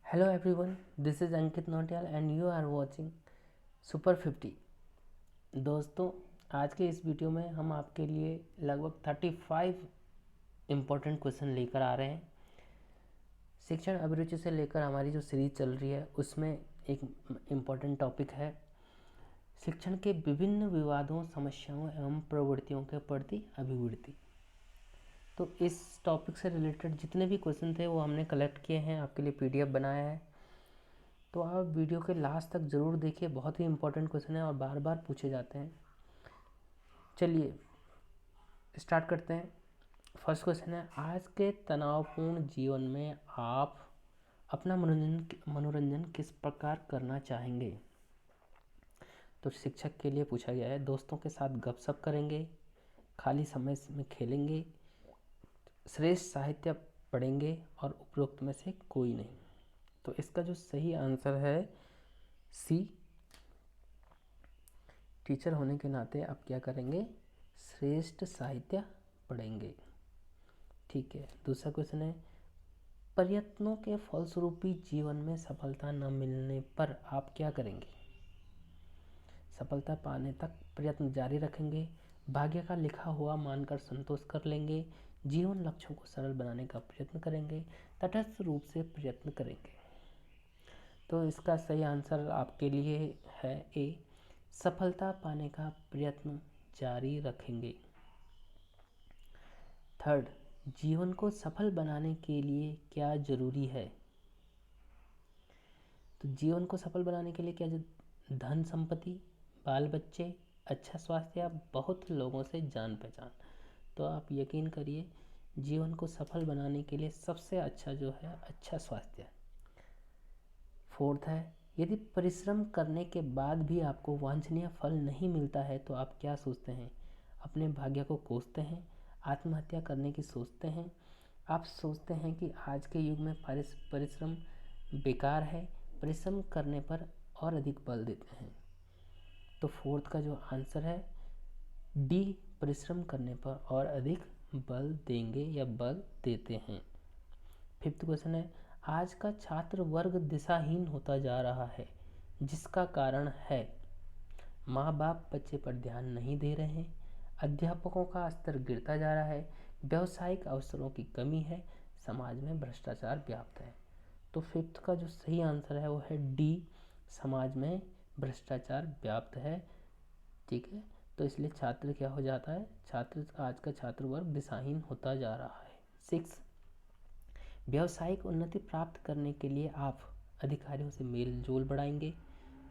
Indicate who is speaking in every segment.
Speaker 1: Hello everyone, this is Ankit Notial and you are watching Super 50। दोस्तों, आज के इस वीडियो में हम आपके लिए लगभग 35 इम्पोर्टेंट क्वेश्चन लेकर आ रहे हैं। शिक्षण अभिरुचि से लेकर हमारी जो सीरीज चल रही है उसमें एक इम्पोर्टेंट टॉपिक है शिक्षण के विभिन्न विवादों, समस्याओं एवं प्रवृत्तियों के प्रति अभिवृत्ति। तो इस टॉपिक से रिलेटेड जितने भी क्वेश्चन थे वो हमने कलेक्ट किए हैं, आपके लिए पीडीएफ बनाया है। तो आप वीडियो के लास्ट तक ज़रूर देखिए, बहुत ही इंपॉर्टेंट क्वेश्चन है और बार बार पूछे जाते हैं। चलिए स्टार्ट करते हैं। फर्स्ट क्वेश्चन है, आज के तनावपूर्ण जीवन में आप अपना मनोरंजन किस प्रकार करना चाहेंगे? तो शिक्षक के लिए पूछा गया है। दोस्तों के साथ गपशप करेंगे, खाली समय में खेलेंगे, श्रेष्ठ साहित्य पढ़ेंगे और उपरोक्त में से कोई नहीं। तो इसका जो सही आंसर है सी। टीचर होने के नाते आप क्या करेंगे? श्रेष्ठ साहित्य पढ़ेंगे। ठीक है। दूसरा क्वेश्चन है, प्रयत्नों के फलस्वरूप जीवन में सफलता न मिलने पर आप क्या करेंगे? सफलता पाने तक प्रयत्न जारी रखेंगे, भाग्य का लिखा हुआ मानकर संतोष कर लेंगे, जीवन लक्ष्यों को सरल बनाने का प्रयत्न करेंगे, तटस्थ रूप से प्रयत्न करेंगे। तो इसका सही आंसर आपके लिए है ए, सफलता पाने का प्रयत्न जारी रखेंगे। थर्ड, जीवन को सफल बनाने के लिए क्या जरूरी है? तो जीवन को सफल बनाने के लिए क्या धन संपत्ति, बाल बच्चे, अच्छा स्वास्थ्य या बहुत लोगों से जान पहचान? तो आप यकीन करिए, जीवन को सफल बनाने के लिए सबसे अच्छा जो है अच्छा स्वास्थ्य। फोर्थ है, यदि परिश्रम करने के बाद भी आपको वांछनीय फल नहीं मिलता है तो आप क्या सोचते हैं? अपने भाग्य को कोसते हैं, आत्महत्या करने की सोचते हैं, आप सोचते हैं कि आज के युग में परिश्रम बेकार है, परिश्रम करने पर और अधिक बल देते हैं। तो फोर्थ का जो आंसर है डी, परिश्रम करने पर और अधिक बल देंगे या बल देते हैं। फिफ्थ क्वेश्चन है, आज का छात्र वर्ग दिशाहीन होता जा रहा है, जिसका कारण है माँ बाप बच्चे पर ध्यान नहीं दे रहे हैं, अध्यापकों का स्तर गिरता जा रहा है, व्यावसायिक अवसरों की कमी है, समाज में भ्रष्टाचार व्याप्त है। तो फिफ्थ का जो सही आंसर है वो है डी, समाज में भ्रष्टाचार व्याप्त है। ठीक है। तो इसलिए छात्र क्या हो जाता है? आज का छात्र वर्ग दिशाहीन होता जा रहा है। 6, व्यावसायिक उन्नति प्राप्त करने के लिए आप अधिकारियों से मेल जोल बढ़ाएंगे,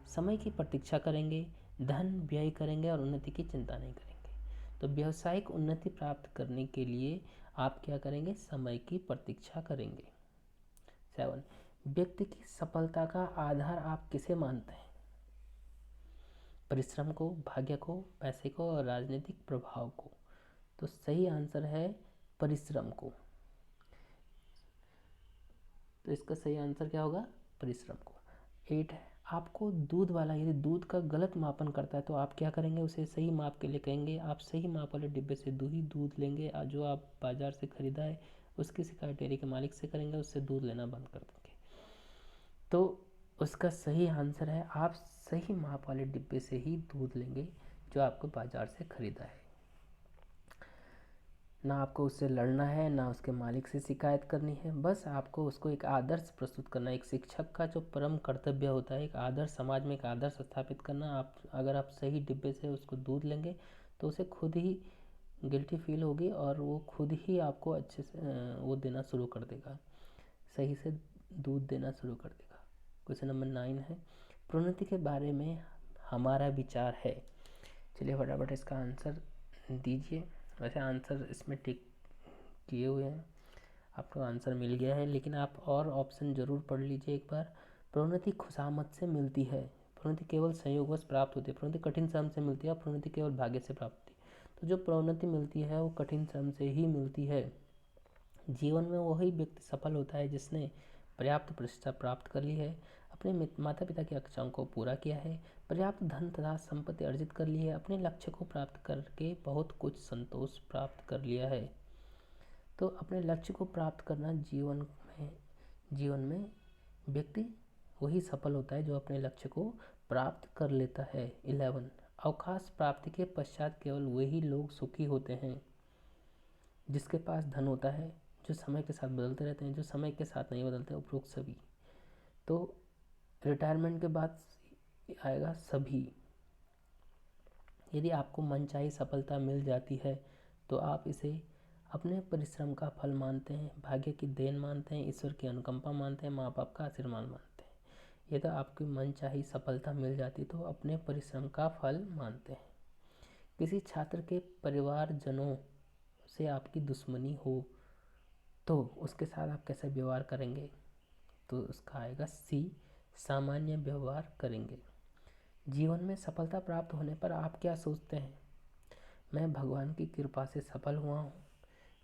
Speaker 1: समय की प्रतीक्षा करेंगे, धन व्यय करेंगे और उन्नति की चिंता नहीं करेंगे। तो व्यावसायिक उन्नति प्राप्त करने के लिए आप क्या करेंगे? समय की प्रतीक्षा करेंगे। 7, व्यक्ति की सफलता का आधार आप किसे मानते हैं? परिश्रम को, भाग्य को, पैसे को और राजनीतिक प्रभाव को? तो सही आंसर है परिश्रम को। तो इसका सही आंसर क्या होगा? परिश्रम को। 8 है, आपको दूध वाला यदि दूध का गलत मापन करता है तो आप क्या करेंगे? उसे सही माप के लिए कहेंगे, आप सही माप वाले डिब्बे से दूध लेंगे, जो आप बाजार से खरीदा है उसकी शिकायत डेयरी के मालिक से करेंगे, उससे दूध लेना बंद कर देंगे। तो उसका सही आंसर है आप सही माप वाले डिब्बे से ही दूध लेंगे जो आपको बाजार से खरीदा है। ना आपको उससे लड़ना है, ना उसके मालिक से शिकायत करनी है, बस आपको उसको एक आदर्श प्रस्तुत करना है। एक शिक्षक का जो परम कर्तव्य होता है, एक आदर्श, समाज में एक आदर्श स्थापित करना। अगर आप सही डिब्बे से उसको दूध लेंगे तो उसे खुद ही गिल्टी फील होगी और वो खुद ही आपको अच्छे से वो देना शुरू कर देगा, सही से दूध देना शुरू कर देगा। क्वेश्चन नंबर 9 है, प्रोन्नति के बारे में हमारा विचार है। चलिए फटाफट इसका आंसर दीजिए। वैसे आंसर इसमें टिक किए हुए हैं, आपको आंसर मिल गया है, लेकिन आप और ऑप्शन ज़रूर पढ़ लीजिए एक बार। प्रोन्नति खुशामद से मिलती है, प्रोन्नति केवल संयोगवश प्राप्त होती है, प्रोन्नति कठिन श्रम से मिलती है और प्रोन्नति केवल भाग्य से प्राप्त होती है। तो जो प्रोन्नति मिलती है वो कठिन श्रम से ही मिलती है। जीवन में वही व्यक्ति सफल होता है जिसने पर्याप्त प्रतिष्ठा प्राप्त कर ली है, अपने माता पिता की आकांक्षाओं को पूरा किया है, पर्याप्त धन तथा संपत्ति अर्जित कर ली है, अपने लक्ष्य को प्राप्त करके बहुत कुछ संतोष प्राप्त कर लिया है। तो अपने लक्ष्य को प्राप्त करना जीवन में व्यक्ति वही सफल होता है जो अपने लक्ष्य को प्राप्त कर लेता है। 11 अवकाश प्राप्ति के पश्चात केवल वही लोग सुखी होते हैं जिसके पास धन होता है, जो समय के साथ बदलते रहते हैं, जो समय के साथ नहीं बदलते, उपरोक्त सभी। तो रिटायरमेंट के बाद आएगा सभी। यदि आपको मनचाही सफलता मिल जाती है तो आप इसे अपने परिश्रम का फल मानते हैं, भाग्य की देन मानते हैं, ईश्वर की अनुकंपा मानते हैं, माँ बाप का आशीर्वाद मानते हैं। यदि आपकी मनचाही सफलता मिल जाती तो अपने परिश्रम का फल मानते हैं। किसी छात्र के परिवारजनों से आपकी दुश्मनी हो तो उसके साथ आप कैसे व्यवहार करेंगे? तो उसका आएगा सी, सामान्य व्यवहार करेंगे। जीवन में सफलता प्राप्त होने पर आप क्या सोचते हैं? मैं भगवान की कृपा से सफल हुआ हूँ,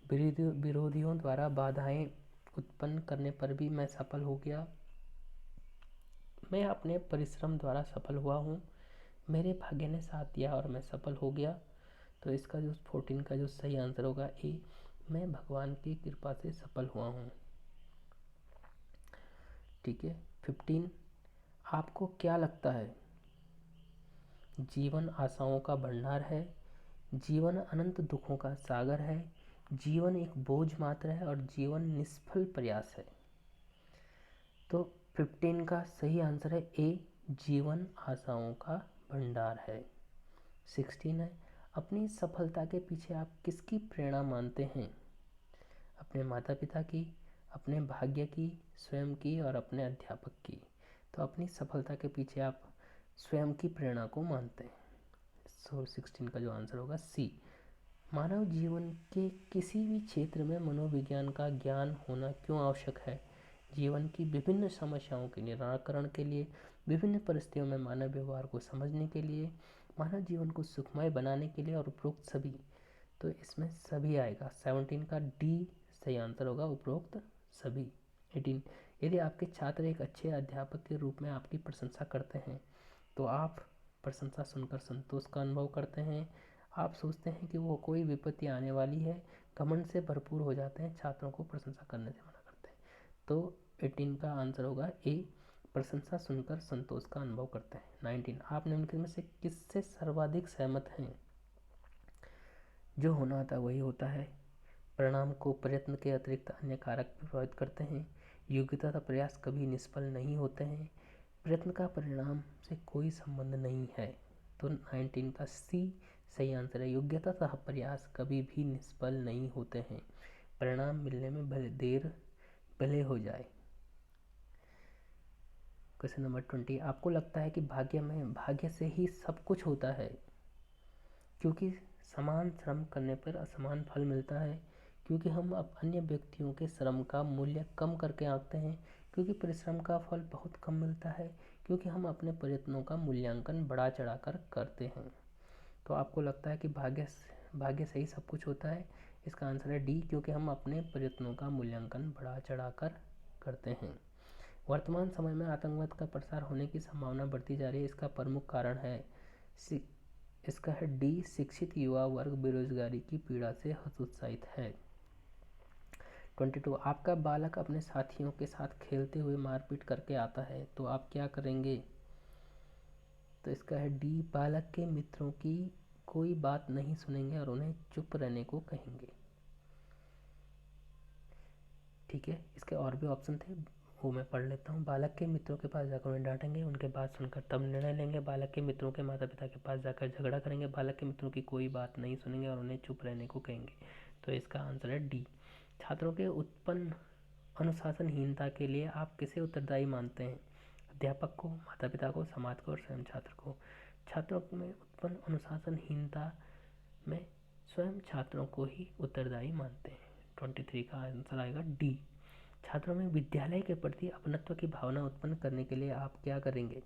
Speaker 1: विरोधियों द्वारा बाधाएं उत्पन्न करने पर भी मैं सफल हो गया, मैं अपने परिश्रम द्वारा सफल हुआ हूँ, मेरे भाग्य ने साथ दिया और मैं सफल हो गया। तो इसका जो 14 का जो सही आंसर होगा ए, मैं भगवान की कृपा से सफल हुआ हूँ। ठीक है। 15 आपको क्या लगता है? जीवन आशाओं का भंडार है, जीवन अनंत दुखों का सागर है, जीवन एक बोझ मात्र है और जीवन निष्फल प्रयास है। तो 15 का सही आंसर है ए, जीवन आशाओं का भंडार है। 16 है अपनी सफलता के पीछे आप किसकी प्रेरणा मानते हैं? अपने माता पिता की, अपने भाग्य की, स्वयं की और अपने अध्यापक की। तो अपनी सफलता के पीछे आप स्वयं की प्रेरणा को मानते हैं। सो 16 का जो आंसर होगा सी। मानव जीवन के किसी भी क्षेत्र में मनोविज्ञान का ज्ञान होना क्यों आवश्यक है? जीवन की विभिन्न समस्याओं के निराकरण के लिए, विभिन्न परिस्थितियों में मानव व्यवहार को समझने के लिए, मानव जीवन को सुखमय बनाने के लिए और उपरोक्त सभी। तो इसमें सभी आएगा। 17 का डी सही आंसर होगा, उपरोक्त सभी। 18 यदि आपके छात्र एक अच्छे अध्यापक के रूप में आपकी प्रशंसा करते हैं तो आप प्रशंसा सुनकर संतोष का अनुभव करते हैं, आप सोचते हैं कि वो कोई विपत्ति आने वाली है, घमंड से भरपूर हो जाते हैं, छात्रों को प्रशंसा करने से मना करते हैं। तो 18 का आंसर होगा ए, प्रशंसा सुनकर संतोष का अनुभव करते हैं। 19 आप निम्नलिखित में से किससे सर्वाधिक सहमत हैं? जो होना होता है वही होता है, परिणाम को प्रयत्न के अतिरिक्त अन्य कारक प्रभावित करते हैं, योग्यता तथा प्रयास कभी निष्फल नहीं होते हैं, प्रयत्न का परिणाम से कोई संबंध नहीं है। तो 19 का सी सही आंसर है, योग्यता तथा प्रयास कभी भी निष्फल नहीं होते हैं, परिणाम मिलने में भले देर भले हो जाए। क्वेश्चन नंबर 20 आपको लगता है कि भाग्य से ही सब कुछ होता है? क्योंकि समान श्रम करने पर असमान फल मिलता है, क्योंकि हम अब अन्य व्यक्तियों के श्रम का मूल्य कम करके आंकते हैं, क्योंकि परिश्रम का फल बहुत कम मिलता है, क्योंकि हम अपने प्रयत्नों का मूल्यांकन बढ़ा चढ़ाकर करते हैं। तो आपको लगता है कि भाग्य से ही सब कुछ होता है? इसका आंसर है डी, क्योंकि हम अपने प्रयत्नों का मूल्यांकन बढ़ा चढ़ाकर करते हैं। वर्तमान समय में आतंकवाद का प्रसार होने की संभावना बढ़ती जा रही है, इसका प्रमुख कारण है इसका है डी, शिक्षित युवा वर्ग बेरोजगारी की पीड़ा से हतोत्साहित है। 22 आपका बालक अपने साथियों के साथ खेलते हुए मारपीट करके आता है तो आप क्या करेंगे? तो इसका है डी, बालक के मित्रों की कोई बात नहीं सुनेंगे और उन्हें चुप रहने को कहेंगे। ठीक है, इसके और भी ऑप्शन थे, वो मैं पढ़ लेता हूँ। बालक के मित्रों के पास जाकर उन्हें डांटेंगे, उनके बात सुनकर तब निर्णय लेंगे, बालक के मित्रों के माता पिता के पास जाकर झगड़ा करेंगे, बालक के मित्रों की कोई बात नहीं सुनेंगे और उन्हें चुप रहने को कहेंगे। तो इसका आंसर है डी। छात्रों के उत्पन्न अनुशासनहीनता के लिए आप किसे उत्तरदायी मानते हैं? अध्यापक को, माता पिता को, समाज को और स्वयं छात्र को। छात्रों में उत्पन्न अनुशासनहीनता में स्वयं छात्रों को ही उत्तरदायी मानते हैं। 23 का आंसर आएगा डी। छात्रों में विद्यालय के प्रति अपनत्व की भावना उत्पन्न करने के लिए आप क्या करेंगे?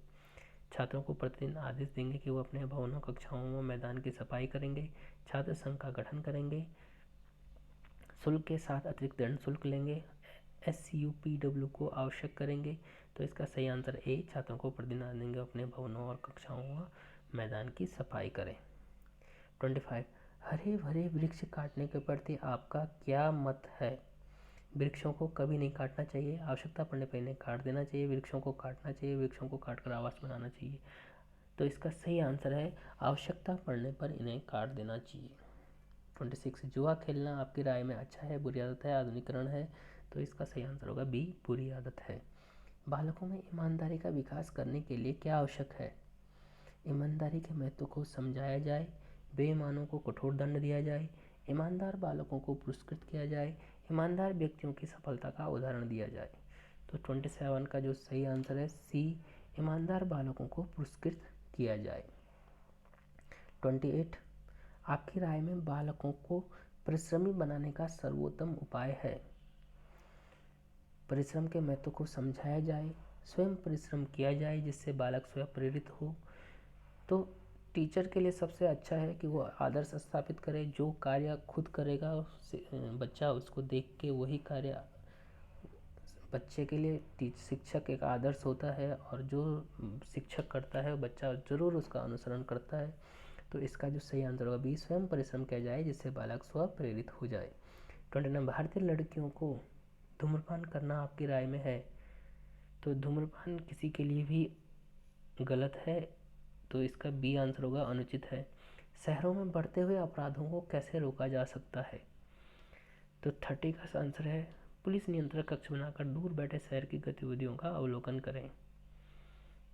Speaker 1: छात्रों को प्रतिदिन आदेश देंगे कि वो अपने भवनों, कक्षाओं व मैदान की सफाई करेंगे, छात्र संघ का गठन करेंगे, शुल्क के साथ अतिरिक्त दंड शुल्क लेंगे, SUPW को आवश्यक करेंगे। तो इसका सही आंसर ए, छात्रों को प्रतिदिन आदेश देंगे अपने भवनों और कक्षाओं व मैदान की सफाई करें। 25 हरे भरे वृक्ष काटने के प्रति आपका क्या मत है? वृक्षों को कभी नहीं काटना चाहिए, आवश्यकता पड़ने पर इन्हें काट देना चाहिए, वृक्षों को काटना चाहिए, वृक्षों को काट कर आवास बनाना चाहिए। तो इसका सही आंसर है आवश्यकता पड़ने पर इन्हें काट देना चाहिए। 26 जुआ खेलना आपकी राय में अच्छा है, बुरी आदत है, आधुनिकरण है? तो इसका सही आंसर होगा बी, बुरी आदत है। बालकों में ईमानदारी का विकास करने के लिए क्या आवश्यक है? ईमानदारी के महत्व को समझाया जाए, बेईमानों को कठोर दंड दिया जाए, ईमानदार बालकों को पुरस्कृत किया जाए, ईमानदार व्यक्तियों की सफलता का उदाहरण दिया जाए। तो 27 का जो सही आंसर है सी, ईमानदार बालकों को पुरस्कृत किया जाए। 28, आपकी राय में बालकों को परिश्रमी बनाने का सर्वोत्तम उपाय है? परिश्रम के महत्व को समझाया जाए, स्वयं परिश्रम किया जाए जिससे बालक स्वयं प्रेरित हो। तो टीचर के लिए सबसे अच्छा है कि वो आदर्श स्थापित करे, जो कार्य खुद करेगा बच्चा उसको देख के वही कार्य बच्चे के लिए शिक्षक एक आदर्श होता है, और जो शिक्षक करता है बच्चा ज़रूर उसका अनुसरण करता है। तो इसका जो सही आंसर होगा बी, स्वयं परिश्रम किया जाए जिससे बालक स्व प्रेरित हो जाए। 29, भारतीय लड़कियों को धूम्रपान करना आपकी राय में है? तो धूम्रपान किसी के लिए भी गलत है, तो इसका बी आंसर होगा अनुचित है। शहरों में बढ़ते हुए अपराधों को कैसे रोका जा सकता है? तो 30 का आंसर है पुलिस नियंत्रण कक्ष बनाकर दूर बैठे शहर की गतिविधियों का अवलोकन करें।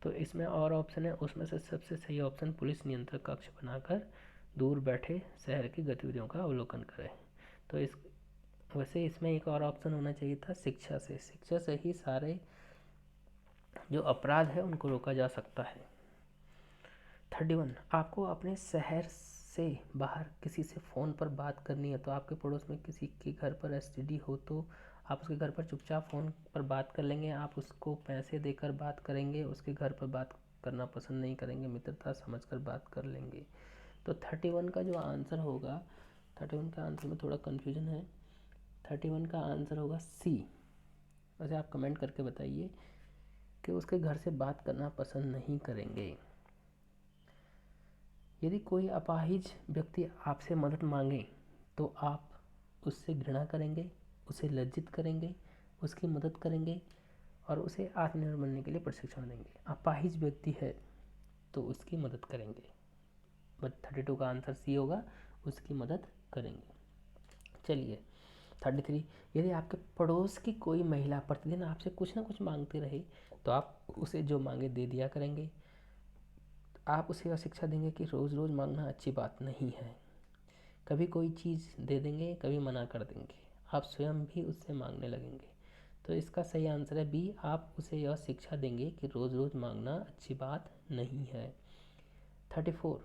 Speaker 1: तो इसमें और ऑप्शन है, उसमें से सबसे सही ऑप्शन पुलिस नियंत्रण कक्ष बनाकर दूर बैठे शहर की गतिविधियों का अवलोकन करें। तो इस वैसे इसमें एक और ऑप्शन होना चाहिए था, शिक्षा से। शिक्षा से ही सारे जो अपराध है उनको रोका जा सकता है। 31, आपको अपने शहर से बाहर किसी से फ़ोन पर बात करनी है, तो आपके पड़ोस में किसी के घर पर एसटीडी हो तो आप उसके घर पर चुपचाप फ़ोन पर बात कर लेंगे, आप उसको पैसे देकर बात करेंगे, उसके घर पर बात करना पसंद नहीं करेंगे, मित्रता समझकर बात कर लेंगे। तो 31 का जो आंसर होगा, 31 का आंसर में थोड़ा कन्फ्यूजन है, 31 का आंसर होगा सी। वैसे आप कमेंट करके बताइए कि उसके घर से बात करना पसंद नहीं करेंगे। यदि कोई अपाहिज व्यक्ति आपसे मदद मांगे तो आप उससे घृणा करेंगे, उसे लज्जित करेंगे, उसकी मदद करेंगे और उसे आत्मनिर्भर बनने के लिए प्रशिक्षण देंगे। अपाहिज व्यक्ति है तो उसकी मदद करेंगे, बट 32 का आंसर सी होगा, उसकी मदद करेंगे। चलिए 33, यदि आपके पड़ोस की कोई महिला प्रतिदिन आपसे कुछ ना कुछ मांगती रहे तो आप उसे जो मांगे दे दिया करेंगे। आप उसे यह शिक्षा देंगे कि रोज़ रोज़ मांगना अच्छी बात नहीं है, कभी कोई चीज़ दे देंगे, कभी मना कर देंगे, आप स्वयं भी उससे मांगने लगेंगे। तो इसका सही आंसर है बी, आप उसे यह शिक्षा देंगे कि रोज़ रोज़ मांगना अच्छी बात नहीं है। 34,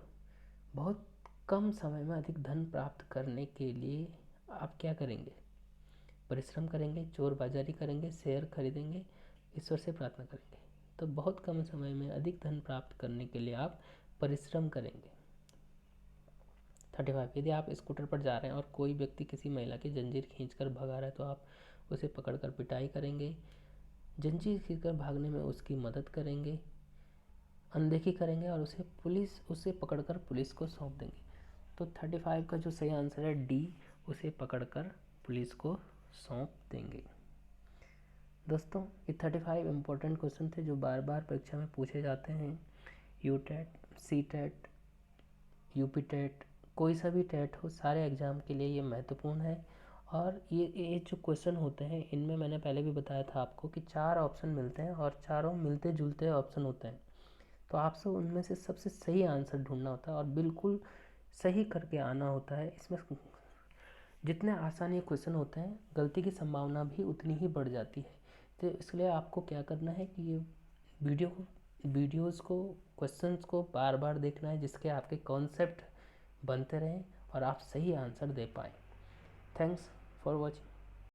Speaker 1: बहुत कम समय में अधिक धन प्राप्त करने के लिए आप क्या करेंगे? परिश्रम करेंगे, चोर बाजारी करेंगे, शेयर खरीदेंगे, ईश्वर से प्रार्थना करेंगे। तो बहुत कम समय में अधिक धन प्राप्त करने के लिए आप परिश्रम करेंगे। 35, यदि आप स्कूटर पर जा रहे हैं और कोई व्यक्ति किसी महिला की जंजीर खींचकर भगा रहा है तो आप उसे पकड़कर पिटाई करेंगे, जंजीर खींचकर भागने में उसकी मदद करेंगे, अनदेखी करेंगे और उसे पकड़कर पुलिस को सौंप देंगे। तो 35 का जो सही आंसर है डी, उसे पकड़कर पुलिस को सौंप देंगे। दोस्तों ये 35 इम्पोर्टेंट क्वेश्चन थे जो बार बार परीक्षा में पूछे जाते हैं। U TET, C TET, UP TET, कोई सा भी टेट हो, सारे एग्ज़ाम के लिए ये महत्वपूर्ण है। और ये जो क्वेश्चन होते हैं इनमें मैंने पहले भी बताया था आपको कि 4 ऑप्शन मिलते हैं और चारों मिलते जुलते ऑप्शन होते हैं। तो आपसे उनमें से सबसे सही आंसर ढूंढना होता है और बिल्कुल सही करके आना होता है। इसमें जितने आसान ये क्वेश्चन होते हैं गलती की संभावना भी उतनी ही बढ़ जाती है। तो इसलिए आपको क्या करना है कि ये वीडियोज़ को, क्वेश्चंस को बार बार देखना है जिसके आपके कॉन्सेप्ट बनते रहें और आप सही आंसर दे पाएँ। Thanks for watching.